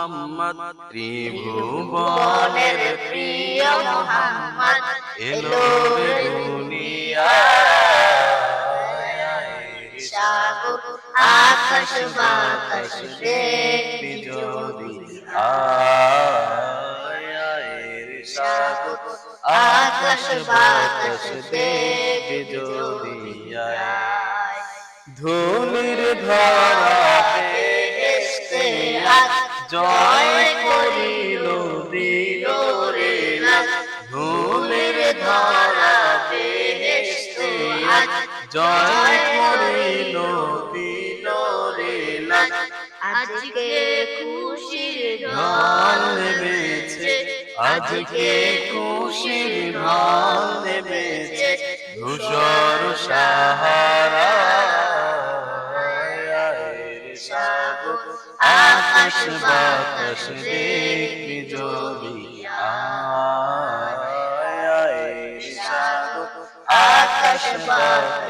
মুহাম্মদ ত্রিভুবনের প্রিয় মুহাম্মদ এলো রে দুনিয়ায় সাগর আকাশ বাতাস দেখবি যদি সাগর আকাশ বাতাস দেখবি যদি ধুলির ধরা বেহেশতে আজ জয় করিল দিল রে লাল ধুলির ধরা বেহেশতে আজ জয় করিল দিল রে লাল আজকে খুশির ঢল নেমেছে আজকে খুশির ঢল নেমেছে ধূসর সাহারা সাগর আকাশ বাতাস দেখবি যদি সাগর আকাশ বাতাস